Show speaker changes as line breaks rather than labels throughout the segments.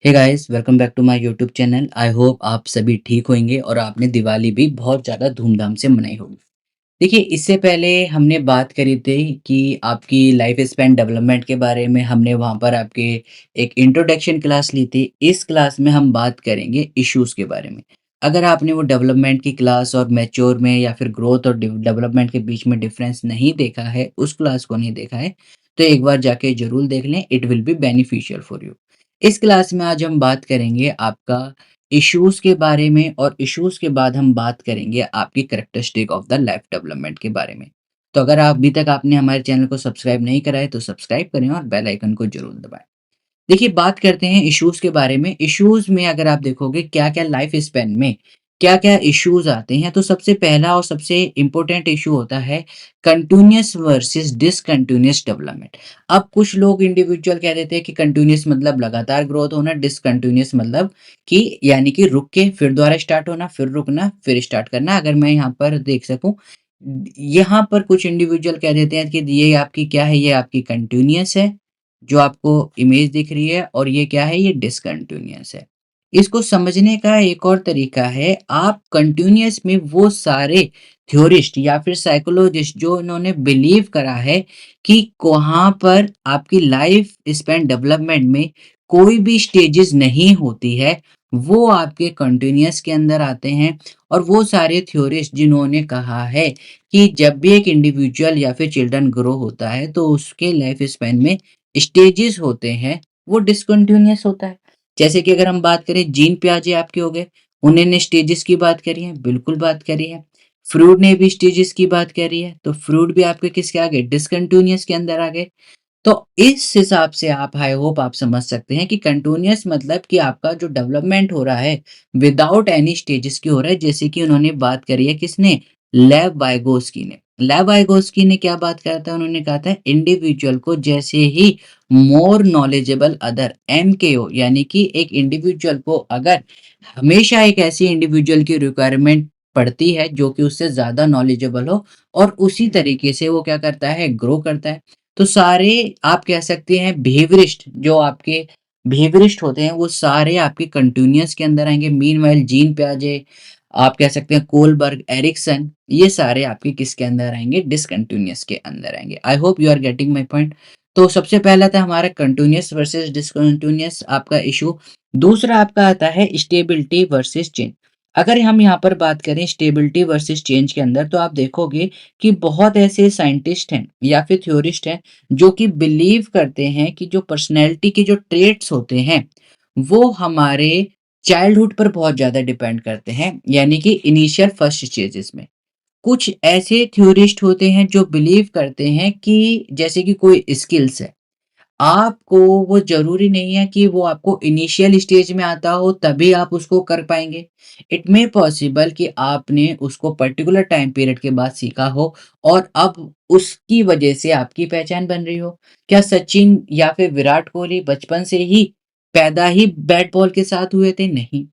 Hey guys, welcome back to my YouTube channel. I hope आप सभी ठीक होंगे और आपने दिवाली भी बहुत ज़्यादा धूमधाम से मनाई होगी। देखिए, इससे पहले हमने बात करी थी कि आपकी लाइफ स्पैन डेवलपमेंट के बारे में। हमने वहाँ पर आपके एक इंट्रोडक्शन क्लास ली थी। इस क्लास में हम बात करेंगे इश्यूज़ के बारे में। अगर आपने वो डेवलपमेंट की क्लास और मैच्योर में या फिर ग्रोथ और डेवलपमेंट के बीच में डिफरेंस नहीं देखा है, उस क्लास को नहीं देखा है, तो एक बार जाके ज़रूर देख लें। It will be beneficial for you. इस क्लास में आज हम बात करेंगे आपका इश्यूज़ के बारे में और इश्यूज़ के बाद हम बात करेंगे आपकी characteristic of the life development के बारे में। तो अगर आप अभी तक आपने हमारे चैनल को सब्सक्राइब नहीं करा है तो सब्सक्राइब करें और बेल आइकन को ज़रूर दबाएँ। देखिए, बात करते हैं इश्यूज़ के बारे में। इश्यूज़ में अगर आप देखोगे क्या-क्या लाइफ स्पैन में क्या-क्या इश्यूज़ आते हैं, तो सबसे पहला और सबसे इम्पोर्टेंट इश्यू होता है कंटीन्यूअस वर्सेस डिसकंटीन्यूअस डेवलपमेंट। अब कुछ लोग इंडिविजुअल कह देते हैं कि कंटीन्यूअस मतलब लगातार ग्रोथ होना, डिसकंटीन्यूअस मतलब कि यानी कि रुक के फिर दोबारा स्टार्ट होना, फिर रुकना, फिर स्टार्ट करना। अगर मैं यहाँ पर देख सकूँ, यहाँ पर कुछ इंडिविजुअल कह देते हैं कि ये आपकी क्या है, ये आपकी कंटीन्यूअस है, जो आपको इमेज दिख रही है, और ये क्या है, ये डिसकंटीन्यूअस है। इसको समझने का एक और तरीका है, आप कंटीन्यूअस में वो सारे थ्योरिस्ट या फिर साइकोलॉजिस्ट जो इन्होंने बिलीव करा है कि वहाँ पर आपकी लाइफ स्पैन डेवलपमेंट में कोई भी स्टेजेस नहीं होती है, वो आपके कंटीन्यूअस के अंदर आते हैं। और वो सारे थ्योरिस्ट जिन्होंने कहा है कि जब भी एक इंडिविजुअल या फिर चिल्ड्रन ग्रो होता है तो उसके लाइफ स्पैन में स्टेजेस होते हैं, वो डिसकंटीन्यूअस होता है। जैसे कि अगर हम बात करें, जीन पियाजे आपके हो गए, उन्होंने स्टेजेस की बात करी है, बिल्कुल बात करी है। फ्रूड ने भी स्टेजेस की बात करी है, तो फ्रूड भी आपके किसके आ गए, डिसकंटीन्यूअस के अंदर आ गए। तो इस हिसाब से आप, आई होप आप समझ सकते हैं कि कंटीन्यूअस मतलब कि आपका जो डेवलपमेंट हो रहा है विदाउट एनी स्टेजेस की हो रहा है। जैसे कि उन्होंने बात करी है, किसने, लेव वाइगोस्की ने। लेव वाइगोस्की ने क्या बात कहा था, उन्होंने कहा था इंडिविजुअल को जैसे ही मोर नॉलेजेबल अदर, एमकेओ, यानी कि एक इंडिविजुअल को अगर हमेशा एक ऐसी इंडिविजुअल की रिक्वायरमेंट पड़ती है जो कि उससे ज्यादा नॉलेजेबल हो, और उसी तरीके से वो क्या करता है, ग्रो करता है। तो सारे आप कह सकते हैं बिहेवियरिस्ट, जो आपके बिहेवियरिस्ट होते हैं, वो सारे आपके कंटीन्यूअस के अंदर आएंगे। मीनवाइल जीन पियाजे, आप कह सकते हैं कोलबर्ग, एरिक्सन, ये सारे आपके किसके अंदर आएंगे, डिसकंटीन्यूअस के अंदर आएंगे। I hope you are getting my point. तो सबसे पहला था हमारा कंटीन्यूअस वर्सेस डिसकंटीन्यूअस आपका इशू। दूसरा आपका आता है स्टेबिलिटी वर्सेस चेंज। अगर हम यहाँ पर बात करें स्टेबिलिटी वर्सेस चेंज के अंदर, तो आप देखोगे कि बहुत ऐसे साइंटिस्ट हैं या फिर थ्योरिस्ट हैं जो कि बिलीव करते हैं कि जो पर्सनैलिटी के जो ट्रेट्स होते हैं वो हमारे चाइल्डहुड पर बहुत ज़्यादा डिपेंड करते हैं, यानी कि इनिशियल फर्स्ट स्टेजेस में। कुछ ऐसे थ्योरिस्ट होते हैं जो बिलीव करते हैं कि जैसे कि कोई स्किल्स है, आपको वो ज़रूरी नहीं है कि वो आपको इनिशियल स्टेज में आता हो तभी आप उसको कर पाएँगे। इट मे पॉसिबल कि आपने उसको पर्टिकुलर टाइम पीरियड के बाद सीखा हो और अब उसकी वजह से आपकी पहचान बन रही हो। क्या सचिन या फिर विराट कोहली बचपन से ही पैदा ही बैट बॉल के साथ हुए थे? नहीं।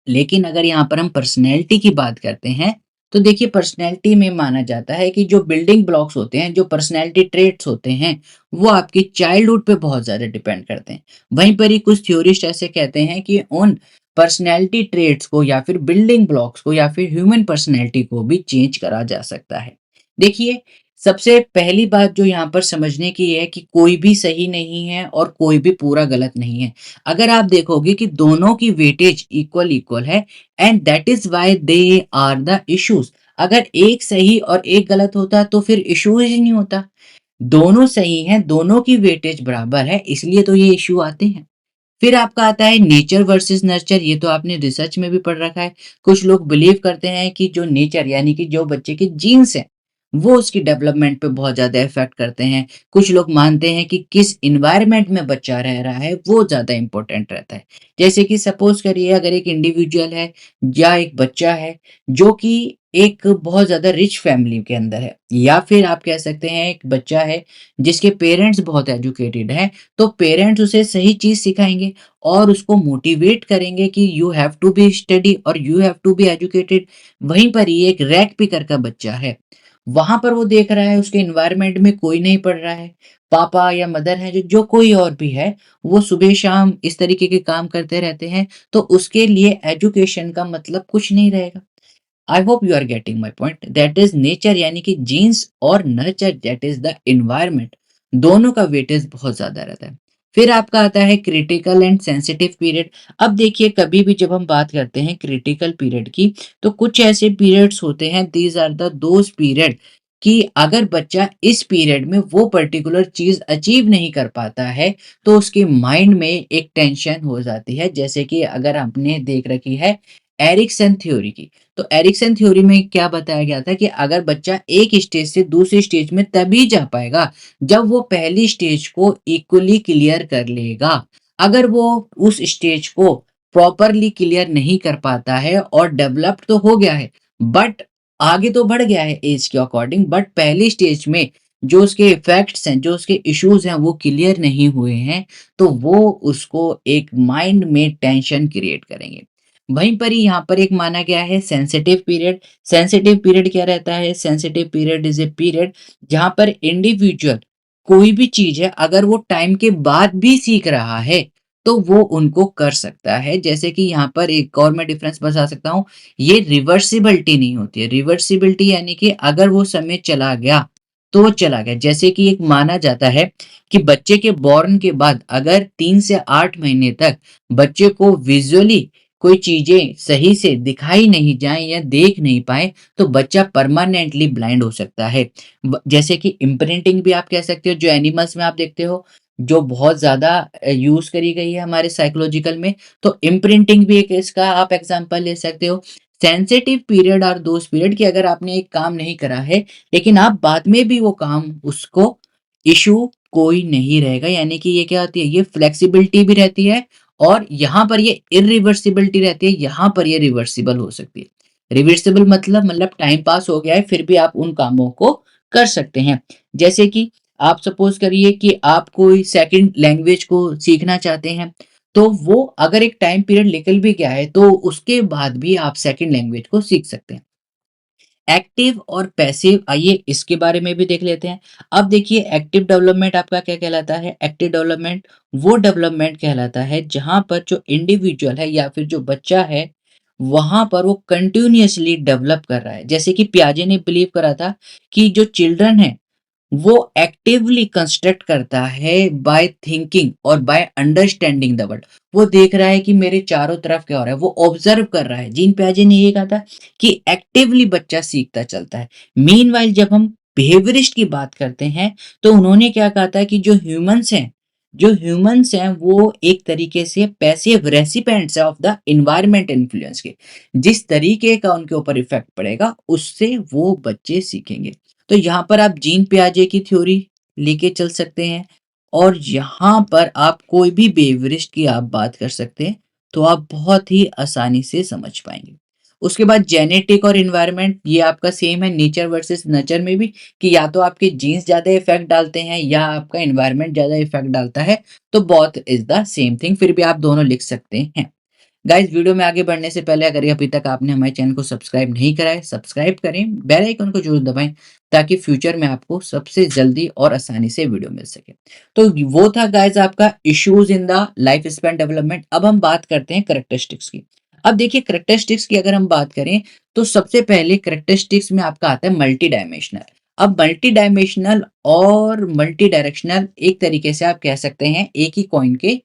लेकिन अगर यहाँ पर हम पर्सनैलिटी की बात करते हैं, तो देखिए पर्सनैलिटी में माना जाता है कि जो बिल्डिंग ब्लॉक्स होते हैं, जो पर्सनैलिटी ट्रेट्स होते हैं, वो आपकी चाइल्डहुड पे बहुत ज़्यादा डिपेंड करते हैं। वहीं पर ही कुछ थ्योरिस्ट ऐसे कहते हैं कि उन पर्सनैलिटी ट्रेट्स को या फिर बिल्डिंग ब्लॉक्स को या फिर ह्यूमन पर्सनैलिटी को भी चेंज करा जा सकता है। देखिए, सबसे पहली बात जो यहाँ पर समझने की है कि कोई भी सही नहीं है और कोई भी पूरा गलत नहीं है। अगर आप देखोगे कि दोनों की वेटेज इक्वल इक्वल है, and that is why they are the issues. अगर एक सही और एक गलत होता तो फिर इश्यूज ही नहीं होता। दोनों सही हैं, दोनों की वेटेज बराबर है, इसलिए तो ये इश्यू आते हैं। फिर आपका आता है नेचर वर्सेस नर्चर। ये तो आपने रिसर्च में भी पढ़ रखा है। कुछ लोग बिलीव करते हैं कि जो नेचर यानी कि जो बच्चे के जीन्स हैं वो उसकी डेवलपमेंट पे बहुत ज्यादा इफेक्ट करते हैं। कुछ लोग मानते हैं कि किस इन्वायरमेंट में बच्चा रह रहा है वो ज्यादा इंपॉर्टेंट रहता है। जैसे कि सपोज करिए, अगर एक इंडिविजुअल है या एक बच्चा है जो कि एक बहुत ज्यादा रिच फैमिली के अंदर है, या फिर आप कह सकते हैं एक बच्चा है जिसके पेरेंट्स बहुत एजुकेटेड हैं, तो पेरेंट्स उसे सही चीज सिखाएंगे और उसको मोटिवेट करेंगे कि you have to be study और you have to be educated. वहीं पर ही एक रैक पिकर का बच्चा है, वहाँ पर वो देख रहा है उसके एनवायरनमेंट में कोई नहीं पढ़ रहा है। पापा या मदर हैं जो जो कोई और भी है, वो सुबह-शाम इस तरीके के काम करते रहते हैं, तो उसके लिए एजुकेशन का मतलब कुछ नहीं रहेगा। I hope you are getting my point. That is nature यानी कि जीन्स और nurture that is the environment, दोनों का वेटेज बहुत ज्यादा रहता है। फिर आपका आता है क्रिटिकल एंड सेंसिटिव पीरियड। अब देखिए कभी भी जब हम बात करते हैं क्रिटिकल पीरियड की, तो कुछ ऐसे पीरियड्स होते हैं, these are the those period कि अगर बच्चा इस पीरियड में वो पर्टिकुलर चीज अचीव नहीं कर पाता है, तो उसके माइंड में एक टेंशन हो जाती है। जैसे कि अगर आपने देख रखी है एरिक्सन थ्योरी की, तो एरिक्सन थ्योरी में क्या बताया गया था कि अगर बच्चा एक स्टेज से दूसरी स्टेज में तभी जा पाएगा जब वो पहली स्टेज को इक्वली क्लियर कर लेगा। अगर वो उस स्टेज को प्रॉपरली क्लियर नहीं कर पाता है और डेवलप्ड तो हो गया है, बट आगे तो बढ़ गया है एज के अकॉर्डिंग, बट पहली स्टेज में जो उसके इफेक्ट्स हैं, जो उसके इश्यूज हैं वो क्लियर नहीं हुए हैं, तो वो उसको एक माइंड में टेंशन क्रिएट करेंगे। वहीं पर ही यहाँ पर एक माना गया है सेंसिटिव पीरियड। सेंसिटिव पीरियड क्या रहता है? Sensitive period is a period जहाँ पर इंडिविजुअल कोई भी चीज है अगर वो टाइम के बाद भी सीख रहा है, तो वो उनको कर सकता है। जैसे कि यहाँ पर एक और मैं डिफरेंस बता सकता हूँ, ये रिवर्सिबिलिटी नहीं होती है। रिवर्सिबिलिटी यानी कि अगर वो समय चला गया तो वो चला गया। जैसे कि एक माना जाता है कि बच्चे के बॉर्न के बाद अगर 3 से 8 महीने तक बच्चे को विजुअली कोई चीजें सही से दिखाई नहीं जाए या देख नहीं पाए, तो बच्चा परमानेंटली ब्लाइंड हो सकता है। जैसे कि इम्प्रिंटिंग भी आप कह सकते हो, जो एनिमल्स में आप देखते हो, जो बहुत ज्यादा यूज करी गई है हमारे साइकोलॉजिकल में, तो इम्प्रिंटिंग भी एक इसका आप एग्जांपल ले सकते हो। सेंसिटिव पीरियड और दोज पीरियड की अगर आपने एक काम नहीं करा है, लेकिन आप बाद में भी वो काम उसको इशू कोई नहीं रहेगा, यानी कि ये क्या होती है, ये फ्लेक्सिबिलिटी भी रहती है और यहाँ पर ये इरिवर्सिबिलिटी रहती है, यहाँ पर ये रिवर्सिबल हो सकती है। रिवर्सिबल मतलब टाइम पास हो गया है फिर भी आप उन कामों को कर सकते हैं। जैसे कि आप सपोज करिए कि आप कोई सेकंड लैंग्वेज को सीखना चाहते हैं, तो वो अगर एक टाइम पीरियड निकल भी गया है तो उसके बाद भी आप सेकंड लैंग्वेज को सीख सकते हैं। एक्टिव और पैसिव, आइए इसके बारे में भी देख लेते हैं। अब देखिए एक्टिव डेवलपमेंट आपका क्या कहलाता है? एक्टिव डेवलपमेंट वो डेवलपमेंट कहलाता है जहां पर जो इंडिविजुअल है या फिर जो बच्चा है, वहां पर वो कंटिन्यूअसली डेवलप कर रहा है। जैसे कि पियाजे ने बिलीव करा था कि जो चिल्ड्रन है वो एक्टिवली कंस्ट्रक्ट करता है बाय थिंकिंग और बाय अंडरस्टैंडिंग द वर्ल्ड। वो देख रहा है कि मेरे चारों तरफ क्या हो रहा है, वो ऑब्जर्व कर रहा है। जीन पियाजे ने ये कहा था कि एक्टिवली बच्चा सीखता चलता है। मीनवाइल जब हम बिहेवियरिस्ट की बात करते हैं, तो उन्होंने क्या कहा था कि जो ह्यूमंस हैं वो एक तरीके से passive recipients of the environment influence के। जिस तरीके का उनके ऊपर इफेक्ट पड़ेगा उससे वो बच्चे सीखेंगे। तो यहाँ पर आप जीन पियाजे की थ्योरी लेके चल सकते हैं और यहाँ पर आप कोई भी बिहेवियरिस्ट की आप बात कर सकते हैं, तो आप बहुत ही आसानी से समझ पाएंगे। उसके बाद जेनेटिक और एनवायरनमेंट, ये आपका सेम है नेचर वर्सेस नर्चर में भी, कि या तो आपके जीन्स ज्यादा इफेक्ट डालते हैं या आपका एनवायरनमेंट ज्यादा इफेक्ट डालता है, तो both is the same thing, फिर भी आप दोनों लिख सकते हैं। गाइस वीडियो में आगे बढ़ने से पहले अगर अभी तक आपने हमारे चैनल को सब्सक्राइब नहीं करा है, सब्सक्राइब करें, बेल आइकन को जरूर दबाएं ताकि फ्यूचर में आपको सबसे जल्दी और आसानी से वीडियो मिल सके। तो वो था गाइस आपका issues in the life span development. अब हम बात करते हैं करेक्टरिस्टिक्स की। अब देखिए करेक्टरिस्टिक्स की अगर हम बात करें, तो सबसे पहले करेक्टरिस्टिक्स में आपका आता है मल्टी डायमेंशनल। अब मल्टी डायमेंशनल और मल्टी डायरेक्शनल एक तरीके से आप कह सकते हैं एक ही कॉइन के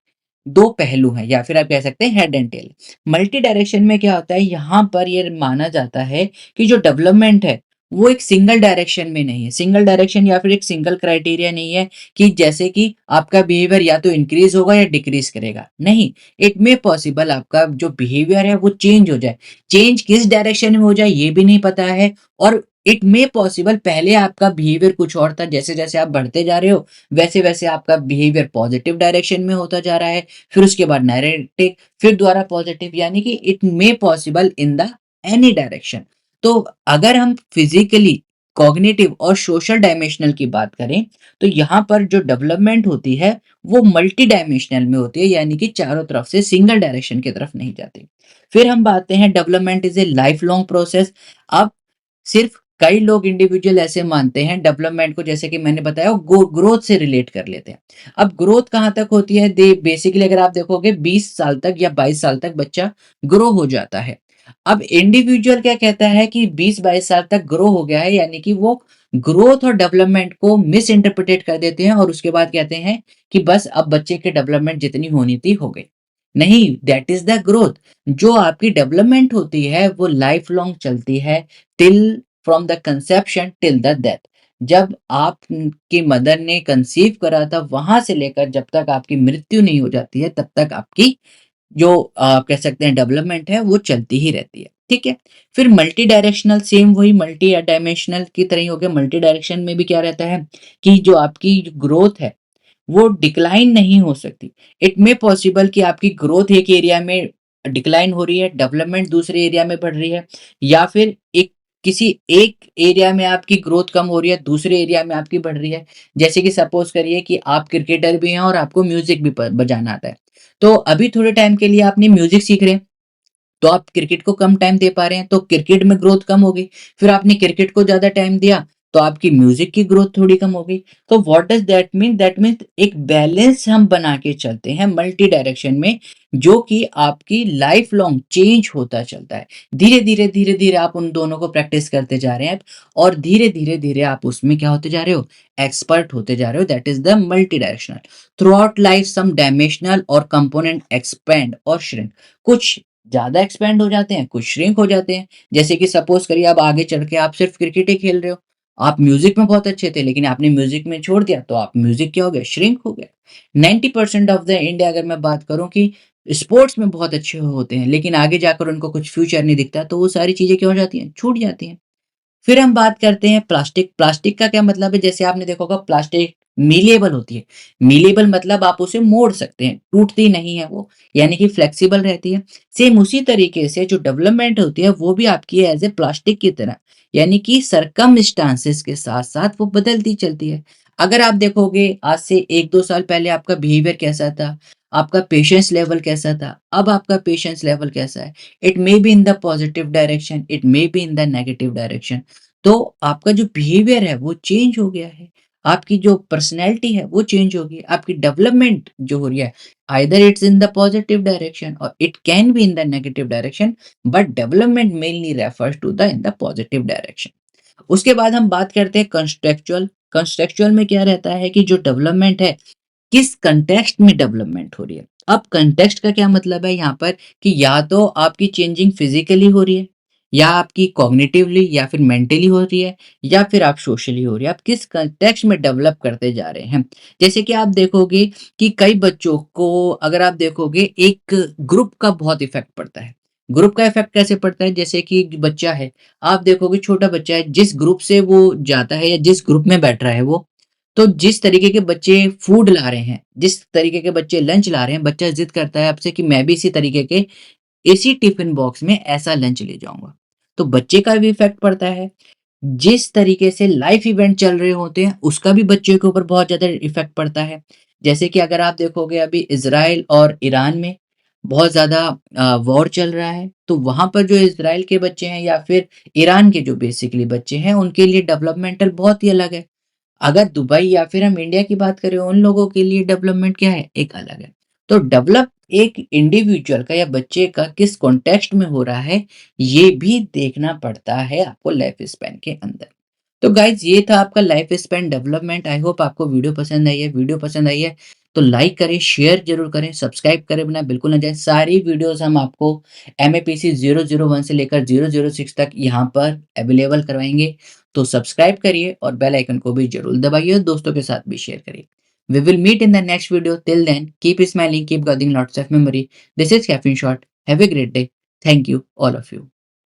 दो पहलू हैं, या फिर आप कह सकते हैं head and tail. Multi direction में क्या होता है, यहाँ पर ये माना जाता है कि जो डेवलपमेंट है वो एक सिंगल डायरेक्शन में नहीं है। सिंगल डायरेक्शन या फिर एक सिंगल क्राइटेरिया नहीं है कि जैसे कि आपका बिहेवियर या तो इंक्रीज होगा या डिक्रीज करेगा, नहीं। इट मे पॉसिबल आपका जो बिहेवियर है वो चेंज हो जाए, चेंज किस डायरेक्शन में हो जाए ये भी नहीं पता है। और इट मे पॉसिबल पहले आपका बिहेवियर कुछ और था, जैसे जैसे आप बढ़ते जा रहे हो वैसे वैसे आपका बिहेवियर पॉजिटिव डायरेक्शन में होता जा रहा है, फिर उसके बाद नेगेटिव, फिर दोबारा पॉजिटिव, यानी कि it may possible in the any direction. तो अगर हम फिजिकली, कॉग्निटिव और सोशल डायमेंशनल की बात करें, तो यहाँ पर जो डेवलपमेंट होती है वो मल्टी डायमेंशनल में होती है, यानी कि चारों तरफ से सिंगल डायरेक्शन की तरफ नहीं जाती। फिर हम बात हैं development is a life long process. अब सिर्फ कई लोग इंडिविजुअल ऐसे मानते हैं डेवलपमेंट को, जैसे कि मैंने बताया, ग्रोथ से रिलेट कर लेते हैं। अब ग्रोथ कहाँ तक होती है? दे बेसिकली अगर आप देखोगे 20 साल तक या 22 साल तक बच्चा ग्रो हो जाता है। अब इंडिविजुअल क्या कहता है कि 20-22 साल तक ग्रो हो गया है, यानी कि वो ग्रोथ और डेवलपमेंट को मिस इंटरप्रिटेट कर देते हैं और उसके बाद कहते हैं कि बस अब बच्चे के डेवलपमेंट जितनी होनी थी हो गई। नहीं, दैट इज द ग्रोथ। जो आपकी डेवलपमेंट होती है वो लाइफ लॉन्ग चलती है, till from the conception till the death. जब आपकी मदर ने कंसीव करा था वहां से लेकर जब तक आपकी मृत्यु नहीं हो जाती है तब तक आपकी जो कह सकते हैं डेवलपमेंट है वो चलती ही रहती है। ठीक है। फिर मल्टी डायरेक्शनल, सेम वही मल्टी डायमेंशनल की तरह ही हो गया। मल्टी डायरेक्शन में भी क्या रहता है कि जो आपकी ग्रोथ है वो डिक्लाइन नहीं हो सकती। इट मे पॉसिबल कि आपकी ग्रोथ एक एरिया में डिक्लाइन हो रही है, डेवलपमेंट दूसरे एरिया में बढ़ रही है, या फिर एक किसी एक एरिया में आपकी ग्रोथ कम हो रही है, दूसरे एरिया में आपकी बढ़ रही है। जैसे कि सपोज करिए कि आप क्रिकेटर भी हैं और आपको म्यूजिक भी बजाना आता है। तो अभी थोड़े टाइम के लिए आपने म्यूजिक सीख रहे हैं, तो आप क्रिकेट को कम टाइम दे पा रहे हैं, तो क्रिकेट में ग्रोथ कम हो गई। फिर आपने क्रिकेट को ज़्यादा टाइम दिया, तो आपकी म्यूज़िक की ग्रोथ थोड़ी कम हो गई। तो what does that mean? That means एक बैलेंस हम बना के चलते हैं मल्टी डायरेक्शन में, जो कि आपकी लाइफ लॉन्ग चेंज होता चलता है। धीरे-धीरे, धीरे-धीरे आप उन दोनों को प्रैक्टिस करते जा रहे हैं और धीरे-धीरे, धीरे आप उसमें क्या होते जा रहे हो? एक्सपर्ट होते जा रहे हो। That is the multi directional. Throughout life some dimensional और कंपोनेंट एक्सपैंड और श्रिंक। कुछ ज़्यादा एक्सपैंड हो जाते हैं, कुछ श्रिंक हो जाते हैं। जैसे कि सपोज़ करिए अब आगे चल के आप सिर्फ़ क्रिकेट ही खेल रहे हो। आप म्यूज़िक में बहुत अच्छे थे, लेकिन आपने म्यूज़िक में छोड़ दिया, तो आप म्यूज़िक क्या हो गया? श्रिंक हो गया। 90% ऑफ द इंडिया अगर मैं बात करूँ कि स्पोर्ट्स में बहुत अच्छे होते हैं, लेकिन आगे जाकर उनको कुछ फ्यूचर नहीं दिखता, तो वो सारी चीज़ें क्या हो जाती हैं? छूट जाती हैं। फिर हम बात करते हैं प्लास्टिक। प्लास्टिक का क्या मतलब है? जैसे आपने देखा होगा प्लास्टिक मीलेबल होती है। मीलेबल मतलब आप उसे मोड़ सकते हैं, टूटती नहीं है वो, यानी कि फ्लेक्सिबल रहती है। सेम उसी तरीके से जो डेवलपमेंट होती है वो भी आपकी एज़ ए प्लास्टिक की तरह, यानी कि सरकमस्टांसेस के साथ-साथ वो बदलती चलती है। अगर आप देखोगे आज से 1-2 साल पहले आपका बिहेवियर कैसा था, आपका पेशेंस लेवल कैसा था, अब आपका पेशेंस लेवल कैसा है? It may be in the positive direction, it may be in the negative direction. तो आपका जो बिहेवियर है वो चेंज हो गया है। आपकी जो पर्सनैलिटी है वो चेंज हो गई है। आपकी डेवलपमेंट जो हो रही है, either it's in the positive direction और it can be in the negative direction, but development mainly refers to the in the positive direction. उसके बाद हम बात करते हैं कंटेक्चुअल। कंटेक्चुअल में क्या रहता है कि जो डेवलपमेंट है, किस कंटेक्स्ट में डेवलपमेंट हो रही है। अब कंटेक्स्ट का क्या मतलब है यहाँ पर कि या तो आपकी चेंजिंग फिजिकली हो रही है, या आपकी कॉग्निटिवली या फिर मेंटली हो रही है, या फिर आप सोशली हो रही है। आप किस कंटेक्स्ट में डेवलप करते जा रहे हैं। जैसे कि आप देखोगे कि कई बच्चों को अगर आप देखोगे एक ग्रुप का बहुत इफेक्ट पड़ता है। ग्रुप का इफेक्ट कैसे पड़ता है? जैसे कि बच्चा है, आप देखोगे छोटा बच्चा है, जिस ग्रुप से वो जाता है या जिस ग्रुप में बैठ रहा है वो, तो जिस तरीके के बच्चे फूड ला रहे हैं, जिस तरीके के बच्चे लंच ला रहे हैं, बच्चा ज़िद करता है आपसे कि मैं भी इसी तरीके के इसी टिफ़िन बॉक्स में ऐसा लंच ले जाऊँगा। तो बच्चे का भी इफ़ेक्ट पड़ता है। जिस तरीके से लाइफ़ इवेंट चल रहे होते हैं, उसका भी बच्चे के ऊपर बहुत ज़्यादा इफ़ेक्ट पड़ता है। जैसे कि अगर आप देखोगे अभी इज़राइल और ईरान में बहुत ज़्यादा वॉर चल रहा है, तो वहाँ पर जो इज़राइल के बच्चे हैं या फिर ईरान के जो बेसिकली बच्चे हैं, उनके लिए डेवलपमेंटल बहुत ही अलग है। अगर दुबई या फिर हम इंडिया की बात करें, उन लोगों के लिए डेवलपमेंट क्या है? एक अलग है। तो डेवलप एक इंडिविजुअल का या बच्चे का किस कॉन्टेक्स्ट में हो रहा है, ये भी देखना पड़ता है आपको लाइफ स्पैन के अंदर। तो गाइज़ ये था आपका life span development. I hope आपको वीडियो पसंद आई है। वीडियो पसंद आई है तो लाइक करें, शेयर ज़रूर करें, सब्सक्राइब करे बिना बिल्कुल ना जाएँ। सारी वीडियोज़ हम आपको एमएपीसी 001 से लेकर 006 तक यहाँ पर अवेलेबल करवाएँगे। तो सब्सक्राइब करिए और बेल आइकन को भी ज़रूर दबाइए और दोस्तों के साथ भी शेयर करिए। We will meet in the next video. Till then, keep smiling, keep gathering lots of memory. This is Caffeine Shot. Have a great day. Thank you, all of you.